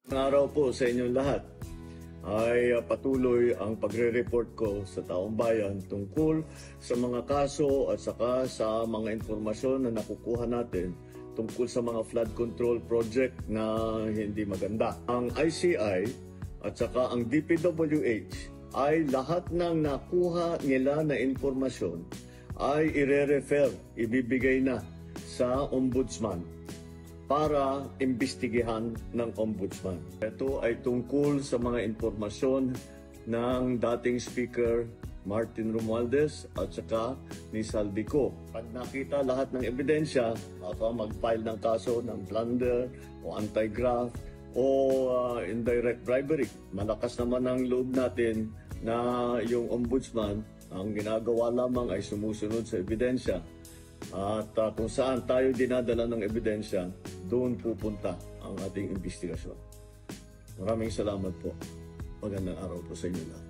Araw po sa inyong lahat ay patuloy ang pagre-report ko sa taong bayan tungkol sa mga kaso at saka sa mga informasyon na nakukuha natin tungkol sa mga flood control project na hindi maganda. Ang ICI at saka ang DPWH ay lahat ng nakuha nila na informasyon ay ire-refer, ibibigay na sa Ombudsman para imbestigahan ng Ombudsman. Ito ay tungkol sa mga informasyon ng dating Speaker Martin Romualdez at saka ni Saldico. Pag nakita lahat ng ebidensya, mag-file ng kaso ng plunder o anti-graft o indirect bribery. Malakas naman ang loob natin na yung Ombudsman, ang ginagawa lamang ay sumusunod sa ebidensya. At kung saan tayo dinadala ng ebidensya, doon pupunta ang ating investigasyon. Maraming salamat po. Magandang araw po sa inyo lahat.